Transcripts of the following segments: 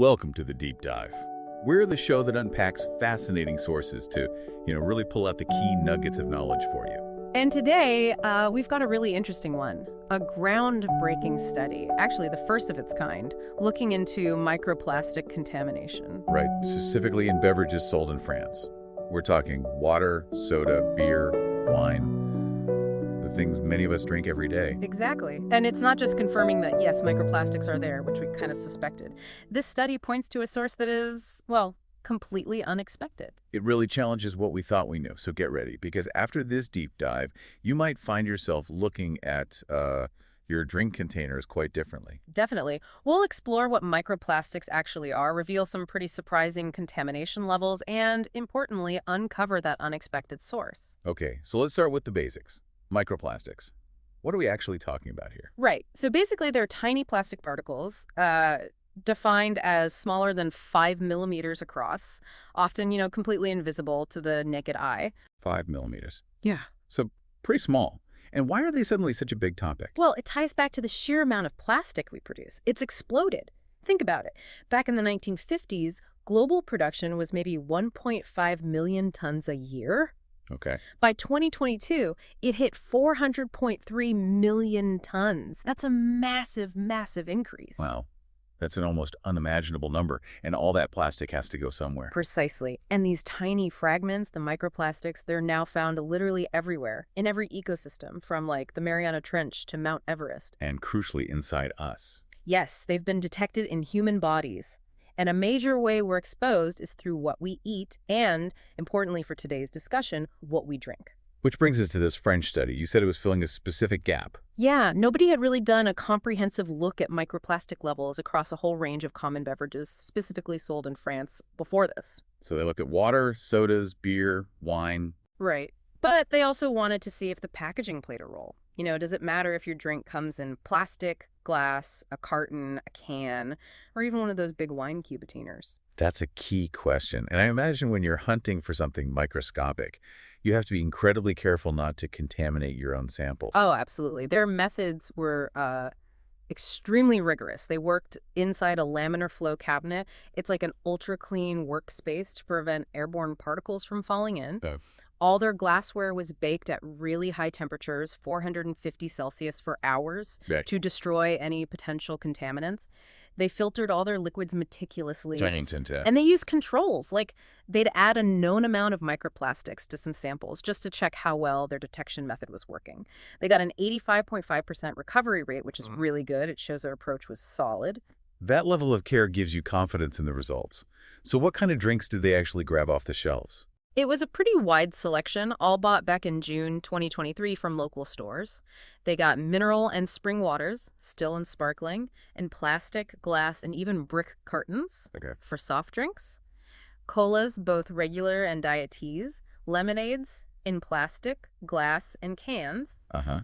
Welcome to the Deep Dive. We're the show that unpacks fascinating sources to, really pull out the key nuggets of knowledge for you. And today, we've got a really interesting one. A groundbreaking study, actually the first of its kind, looking into microplastic contamination. Right, specifically in beverages sold in France. We're talking water, soda, beer, wine, the things many of us drink every day. Exactly. And it's not just confirming that, yes, microplastics are there, which we kind of suspected. This study points to a source that is, well, completely unexpected. It really challenges what we thought we knew, so get ready, because after this deep dive, you might find yourself looking at your drink containers quite differently. Definitely. We'll explore what microplastics actually are, reveal some pretty surprising contamination levels, and, importantly, uncover that unexpected source. Okay, so let's start with the basics. Microplastics. What are we actually talking about here? Right. So basically, they're tiny plastic particles, defined as smaller than 5 millimeters across, often, completely invisible to the naked eye. 5 millimeters. Yeah. So pretty small. And why are they suddenly such a big topic? Well, it ties back to the sheer amount of plastic we produce. It's exploded. Think about it. Back in the 1950s, global production was maybe 1.5 million tons a year. Okay. By 2022, it hit 400.3 million tons. That's a massive, massive increase. Wow. That's an almost unimaginable number, and all that plastic has to go somewhere. Precisely. And these tiny fragments, the microplastics, they're now found literally everywhere, in every ecosystem, from like the Mariana Trench to Mount Everest. And crucially, inside us. Yes, they've been detected in human bodies. And a major way we're exposed is through what we eat and, importantly for today's discussion, what we drink. Which brings us to this French study. You said it was filling a specific gap. Yeah, nobody had really done a comprehensive look at microplastic levels across a whole range of common beverages specifically sold in France before this. So they looked at water, sodas, beer, wine. Right. But they also wanted to see if the packaging played a role. Does it matter if your drink comes in plastic, glass, a carton, a can, or even one of those big wine cubitainers? That's a key question. And I imagine when you're hunting for something microscopic, you have to be incredibly careful not to contaminate your own samples. Oh, absolutely. Their methods were extremely rigorous. They worked inside a laminar flow cabinet. It's like an ultra-clean workspace to prevent airborne particles from falling in. All their glassware was baked at really high temperatures, 450 Celsius for hours, to destroy any potential contaminants. They filtered all their liquids meticulously. And they used controls, like they'd add a known amount of microplastics to some samples just to check how well their detection method was working. They got an 85.5% recovery rate, which is really good. It shows their approach was solid. That level of care gives you confidence in the results. So what kind of drinks did they actually grab off the shelves? It was a pretty wide selection, all bought back in June 2023 from local stores. They got mineral and spring waters, still and sparkling, in plastic, glass, and even brick cartons for soft drinks. Colas, both regular and diet teas. Lemonades in plastic, glass, and cans.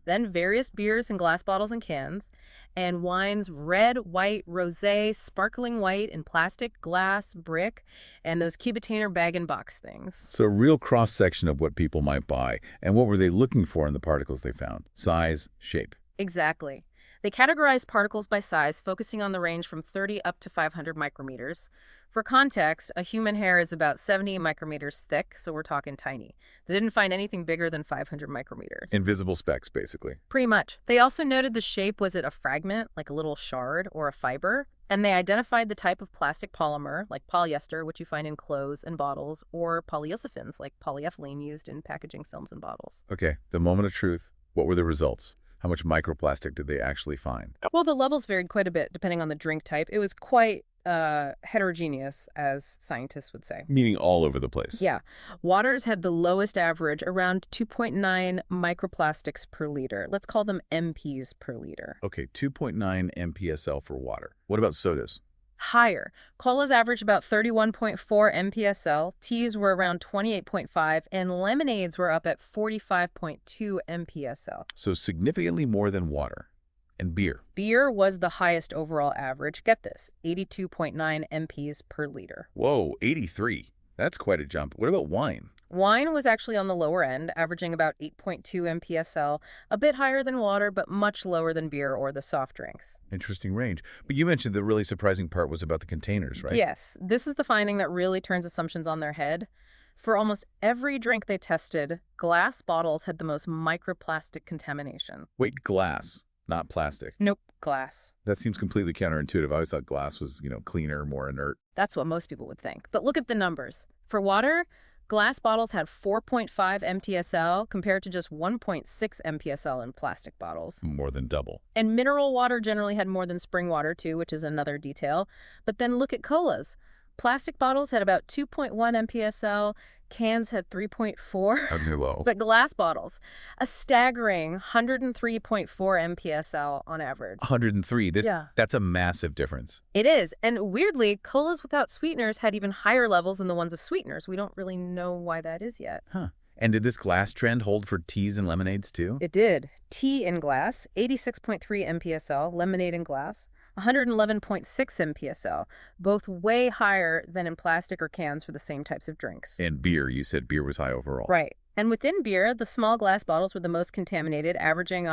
Then various beers in glass bottles and cans. And wines, red, white, rosé, sparkling white in plastic, glass, brick, and those cubitainer bag-and-box things. So a real cross-section of what people might buy. And what were they looking for in the particles they found? Size, shape. Exactly. They categorized particles by size, focusing on the range from 30 up to 500 micrometers. For context, a human hair is about 70 micrometers thick, so we're talking tiny. They didn't find anything bigger than 500 micrometers. Invisible specks, basically. Pretty much. They also noted the shape. Was it a fragment, like a little shard, or a fiber? And they identified the type of plastic polymer, like polyester, which you find in clothes and bottles, or polyolefins, like polyethylene used in packaging films and bottles. Okay, the moment of truth. What were the results? How much microplastic did they actually find? Well, the levels varied quite a bit depending on the drink type. It was quite heterogeneous, as scientists would say. Meaning all over the place. Yeah. Waters had the lowest average, around 2.9 microplastics per liter. Let's call them MPs per liter. Okay, 2.9 MPSL for water. What about sodas? Higher. Colas averaged about 31.4 MPSL, teas were around 28.5, and lemonades were up at 45.2 MPSL. So significantly more than water. And beer. Beer was the highest overall average. Get this, 82.9 MPs per liter. Whoa, 83. That's quite a jump. What about wine? Wine was actually on the lower end, averaging about 8.2 MPSL, a bit higher than water, but much lower than beer or the soft drinks. Interesting range. But you mentioned the really surprising part was about the containers, right? Yes, this is the finding that really turns assumptions on their head. For almost every drink they tested, glass bottles had the most microplastic contamination. Wait, glass, not plastic. Nope, glass. That seems completely counterintuitive. I always thought glass was, cleaner, more inert. That's what most people would think. But look at the numbers. For water, glass bottles had 4.5 MTSL compared to just 1.6 MPSL in plastic bottles. More than double. And mineral water generally had more than spring water, too, which is another detail. But then look at colas. Plastic bottles had about 2.1 MPSL, cans had 3.4, How low? but glass bottles, a staggering 103.4 MPSL on average. 103. Yeah. That's a massive difference. It is. And weirdly, colas without sweeteners had even higher levels than the ones of sweeteners. We don't really know why that is yet. Huh. And did this glass trend hold for teas and lemonades too? It did. Tea in glass, 86.3 MPSL, lemonade in glass, 111.6 MPSL, both way higher than in plastic or cans for the same types of drinks. And beer, you said beer was high overall. Right. And within beer, the small glass bottles were the most contaminated, averaging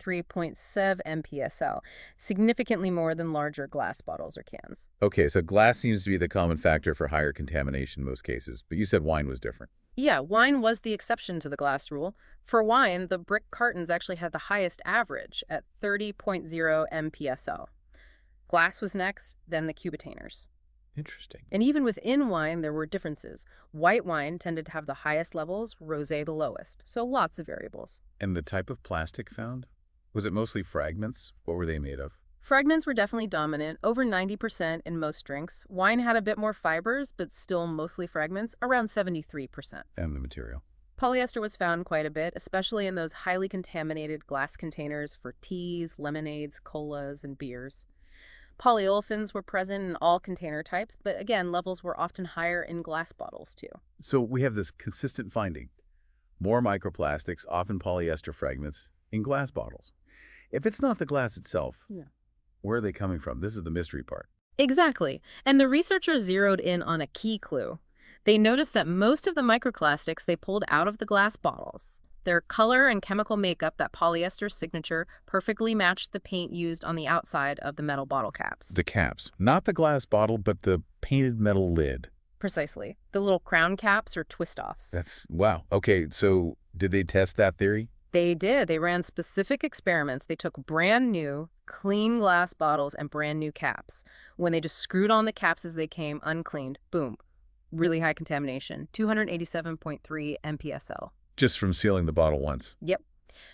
133.7 MPSL, significantly more than larger glass bottles or cans. Okay, so glass seems to be the common factor for higher contamination in most cases, but you said wine was different. Yeah, wine was the exception to the glass rule. For wine, the brick cartons actually had the highest average at 30.0 MPSL. Glass was next, then the cubitainers. Interesting. And even within wine, there were differences. White wine tended to have the highest levels, rosé the lowest. So lots of variables. And the type of plastic found? Was it mostly fragments? What were they made of? Fragments were definitely dominant, over 90% in most drinks. Wine had a bit more fibers, but still mostly fragments, around 73%. And the material. Polyester was found quite a bit, especially in those highly contaminated glass containers for teas, lemonades, colas, and beers. Polyolefins were present in all container types, but again, levels were often higher in glass bottles too. So we have this consistent finding. More microplastics, often polyester fragments, in glass bottles. If it's not the glass itself, where are they coming from? This is the mystery part. Exactly. And the researchers zeroed in on a key clue. They noticed that most of the microplastics they pulled out of the glass bottles, their color and chemical makeup, that polyester signature, perfectly matched the paint used on the outside of the metal bottle caps. The caps. Not the glass bottle, but the painted metal lid. Precisely. The little crown caps or twist-offs. Wow. Okay, so did they test that theory? They did. They ran specific experiments. They took brand new, clean glass bottles and brand new caps. When they just screwed on the caps as they came, uncleaned, boom, really high contamination, 287.3 MPSL. Just from sealing the bottle once. Yep.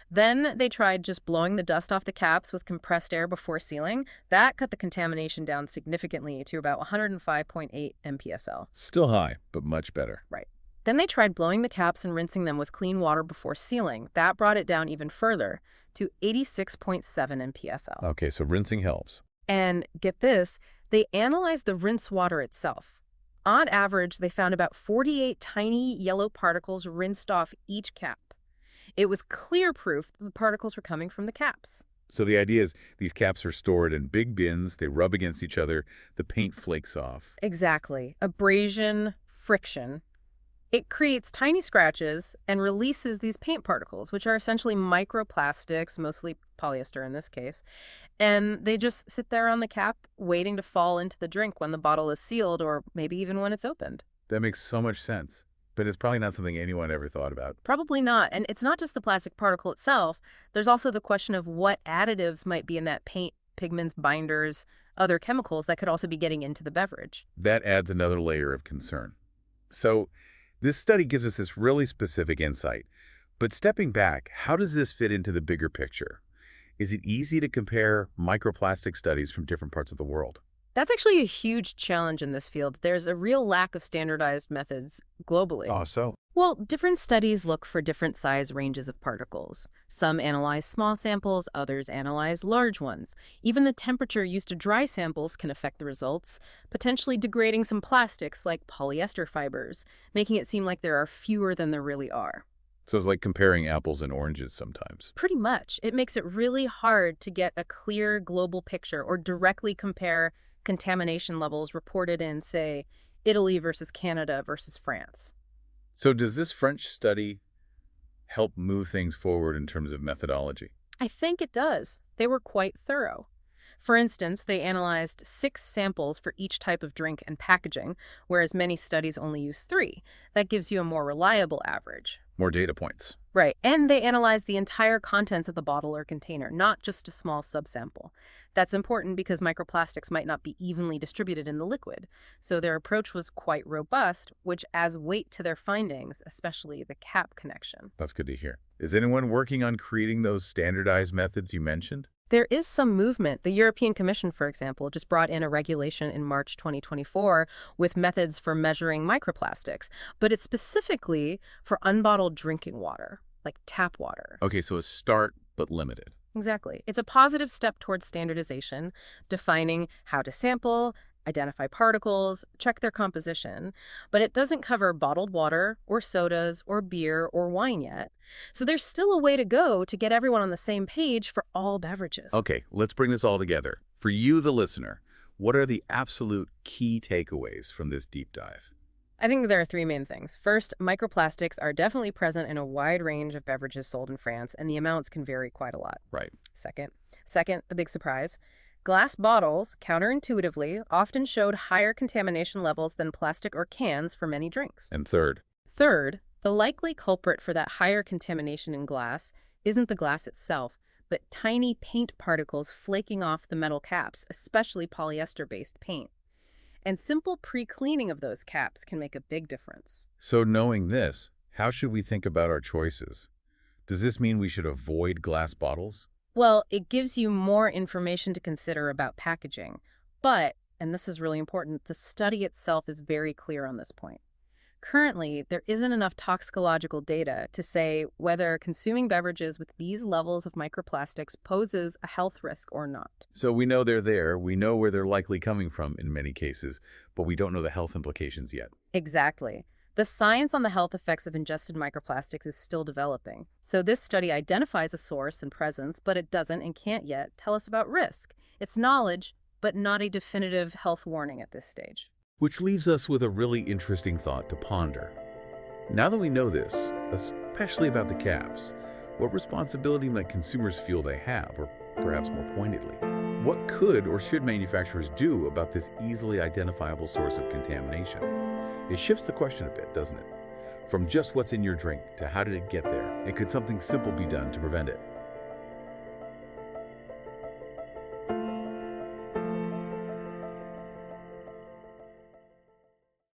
Then they tried just blowing the dust off the caps with compressed air before sealing. That cut the contamination down significantly to about 105.8 MPSL. Still high, but much better. Right. Then they tried blowing the caps and rinsing them with clean water before sealing. That brought it down even further to 86.7 MPSL. Okay, so rinsing helps. And get this, they analyzed the rinse water itself. On average, they found about 48 tiny yellow particles rinsed off each cap. It was clear proof that the particles were coming from the caps. So the idea is these caps are stored in big bins, they rub against each other, the paint flakes off. Exactly. Abrasion, friction. It creates tiny scratches and releases these paint particles, which are essentially microplastics, mostly polyester in this case. And they just sit there on the cap, waiting to fall into the drink when the bottle is sealed or maybe even when it's opened. That makes so much sense. But it's probably not something anyone ever thought about. Probably not. And it's not just the plastic particle itself. There's also the question of what additives might be in that paint, pigments, binders, other chemicals that could also be getting into the beverage. That adds another layer of concern. So this study gives us this really specific insight. But stepping back, how does this fit into the bigger picture? Is it easy to compare microplastic studies from different parts of the world? That's actually a huge challenge in this field. There's a real lack of standardized methods globally. Oh, so? Well, different studies look for different size ranges of particles. Some analyze small samples, others analyze large ones. Even the temperature used to dry samples can affect the results, potentially degrading some plastics like polyester fibers, making it seem like there are fewer than there really are. So it's like comparing apples and oranges sometimes. Pretty much. It makes it really hard to get a clear global picture or directly compare contamination levels reported in, say, Italy versus Canada versus France. So does this French study help move things forward in terms of methodology? I think it does. They were quite thorough. For instance, they analyzed 6 samples for each type of drink and packaging, whereas many studies only use 3. That gives you a more reliable average. More data points. Right, and they analyzed the entire contents of the bottle or container, not just a small subsample. That's important because microplastics might not be evenly distributed in the liquid, so their approach was quite robust, which adds weight to their findings, especially the cap connection. That's good to hear. Is anyone working on creating those standardized methods you mentioned? There is some movement. The European Commission, for example, just brought in a regulation in March 2024 with methods for measuring microplastics, but it's specifically for unbottled drinking water, like tap water. Okay, so a start, but limited. Exactly. It's a positive step towards standardization, defining how to sample, identify particles, check their composition, but it doesn't cover bottled water or sodas or beer or wine yet. So there's still a way to go to get everyone on the same page for all beverages. Okay, let's bring this all together. For you, the listener, what are the absolute key takeaways from this deep dive? I think there are 3 main things. First, microplastics are definitely present in a wide range of beverages sold in France, and the amounts can vary quite a lot. Right. Second, the big surprise. Glass bottles, counterintuitively, often showed higher contamination levels than plastic or cans for many drinks. And third, The likely culprit for that higher contamination in glass isn't the glass itself, but tiny paint particles flaking off the metal caps, especially polyester-based paint. And simple pre-cleaning of those caps can make a big difference. so knowing this, how should we think about our choices? Does this mean we should avoid glass bottles? Well, it gives you more information to consider about packaging. But, and this is really important, the study itself is very clear on this point. Currently, there isn't enough toxicological data to say whether consuming beverages with these levels of microplastics poses a health risk or not. So we know they're there, we know where they're likely coming from in many cases, but we don't know the health implications yet. Exactly. The science on the health effects of ingested microplastics is still developing. So this study identifies a source and presence, but it doesn't and can't yet tell us about risk. It's knowledge, but not a definitive health warning at this stage. Which leaves us with a really interesting thought to ponder. Now that we know this, especially about the caps, what responsibility might consumers feel they have, or perhaps more pointedly, what could or should manufacturers do about this easily identifiable source of contamination? It shifts the question a bit, doesn't it? From just what's in your drink to how did it get there, and could something simple be done to prevent it?